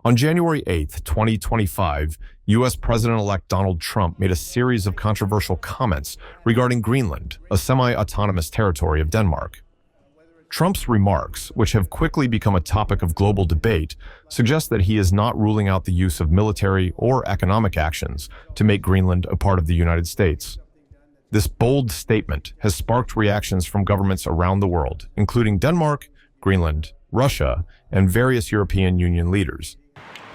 On January 8, 2025, U.S. President-elect Donald Trump made a series of controversial comments regarding Greenland, a semi-autonomous territory of Denmark. Trump's remarks, which have quickly become a topic of global debate, suggest that he is not ruling out the use of military or economic actions to make Greenland a part of the United States. This bold statement has sparked reactions from governments around the world, including Denmark, Greenland, Russia, and various European Union leaders.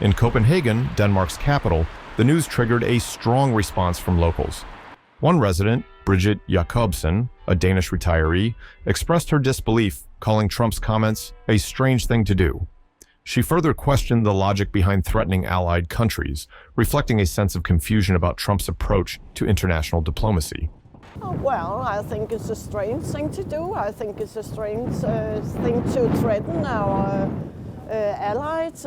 In Copenhagen, Denmark's capital, the news triggered a strong response from locals. One resident, Bridget Jacobsen, a Danish retiree, expressed her disbelief, calling Trump's comments a strange thing to do. She further questioned the logic behind threatening allied countries, reflecting a sense of confusion about Trump's approach to international diplomacy. Well, I think it's a strange thing to do. I think it's a strange thing to threaten our allied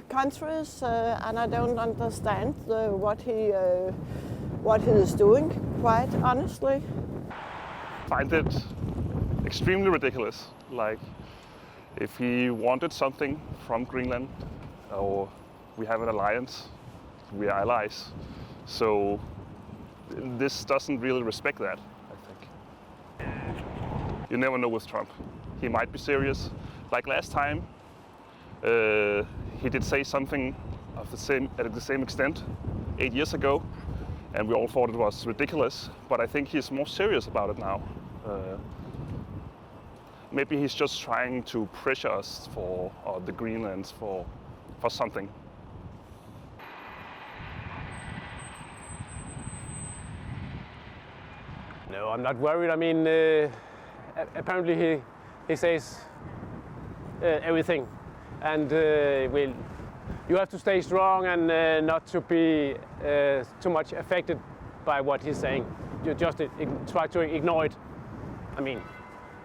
countries, and I don't understand what he is doing, quite honestly. Find it extremely ridiculous. Like, if he wanted something from Greenland, or we have an alliance, we are allies, so this doesn't really respect that, I think. You never know with Trump. He might be serious. Like last time, he did say something of the same extent 8 years ago, and we all thought it was ridiculous, but I think he's more serious about it now. Maybe he's just trying to pressure us for the Greenlands for something. No, I'm not worried. I mean, apparently he says everything, and you have to stay strong and not to be too much affected by what he's saying. You just try to ignore it. I mean,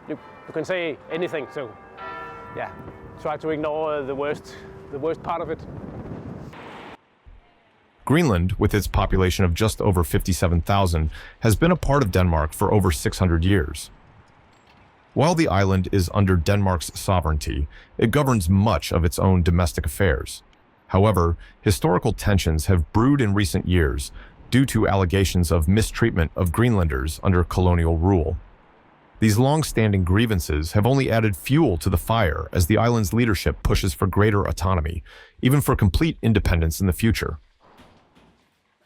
you can say anything, so yeah, try to ignore the worst part of it. Greenland, with its population of just over 57,000, has been a part of Denmark for over 600 years. While the island is under Denmark's sovereignty, it governs much of its own domestic affairs. However, historical tensions have brewed in recent years due to allegations of mistreatment of Greenlanders under colonial rule. These long-standing grievances have only added fuel to the fire as the island's leadership pushes for greater autonomy, even for complete independence in the future.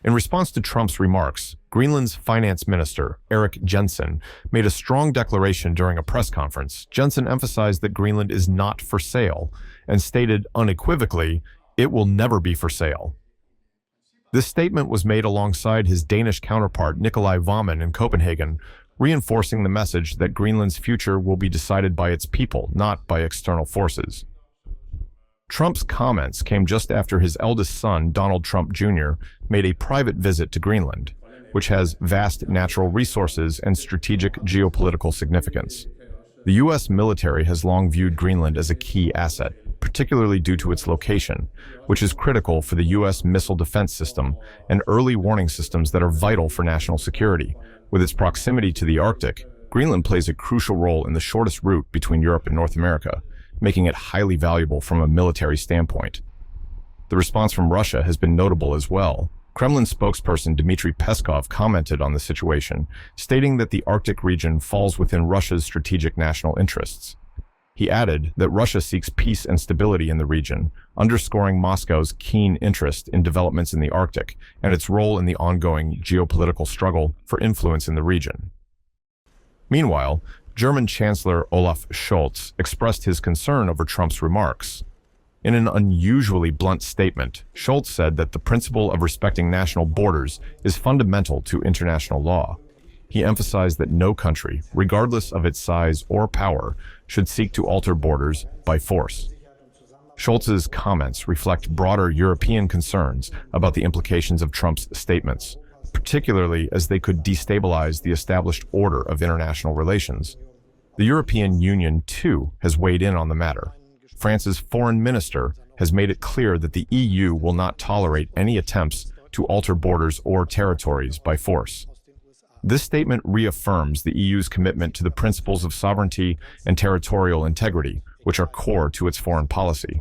In response to Trump's remarks, Greenland's Finance Minister Erik Jensen made a strong declaration during a press conference. Jensen emphasized that Greenland is not for sale and stated unequivocally, "It will never be for sale." This statement was made alongside his Danish counterpart Nikolai Vammen in Copenhagen, reinforcing the message that Greenland's future will be decided by its people, not by external forces. Trump's comments came just after his eldest son, Donald Trump Jr., made a private visit to Greenland, which has vast natural resources and strategic geopolitical significance. The U.S. military has long viewed Greenland as a key asset, particularly due to its location, which is critical for the U.S. missile defense system and early warning systems that are vital for national security. With its proximity to the Arctic, Greenland plays a crucial role in the shortest route between Europe and North America, making it highly valuable from a military standpoint. The response from Russia has been notable as well. Kremlin spokesperson Dmitry Peskov commented on the situation, stating that the Arctic region falls within Russia's strategic national interests. He added that Russia seeks peace and stability in the region, underscoring Moscow's keen interest in developments in the Arctic and its role in the ongoing geopolitical struggle for influence in the region. Meanwhile, German Chancellor Olaf Scholz expressed his concern over Trump's remarks. In an unusually blunt statement, Scholz said that the principle of respecting national borders is fundamental to international law. He emphasized that no country, regardless of its size or power, should seek to alter borders by force. Scholz's comments reflect broader European concerns about the implications of Trump's statements, particularly as they could destabilize the established order of international relations. The European Union, too, has weighed in on the matter. France's foreign minister has made it clear that the EU will not tolerate any attempts to alter borders or territories by force. This statement reaffirms the EU's commitment to the principles of sovereignty and territorial integrity, which are core to its foreign policy.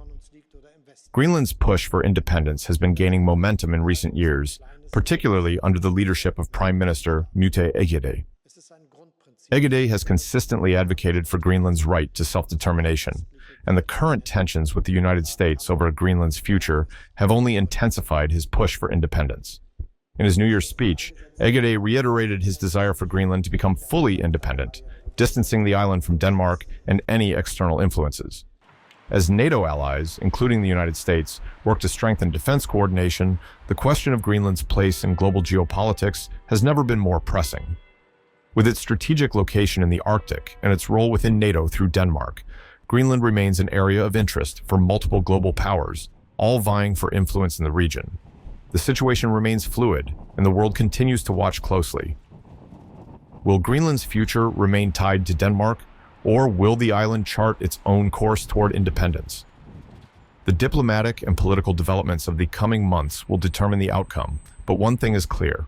Greenland's push for independence has been gaining momentum in recent years, particularly under the leadership of Prime Minister Erik. Erik has consistently advocated for Greenland's right to self-determination, and the current tensions with the United States over Greenland's future have only intensified his push for independence. In his New Year's speech, Erik reiterated his desire for Greenland to become fully independent, distancing the island from Denmark and any external influences. As NATO allies, including the United States, work to strengthen defense coordination, the question of Greenland's place in global geopolitics has never been more pressing. With its strategic location in the Arctic and its role within NATO through Denmark, Greenland remains an area of interest for multiple global powers, all vying for influence in the region. The situation remains fluid, and the world continues to watch closely. Will Greenland's future remain tied to Denmark, or will the island chart its own course toward independence? The diplomatic and political developments of the coming months will determine the outcome, but one thing is clear.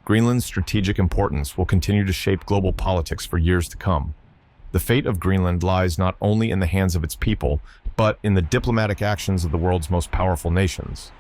Greenland's strategic importance will continue to shape global politics for years to come. The fate of Greenland lies not only in the hands of its people, but in the diplomatic actions of the world's most powerful nations.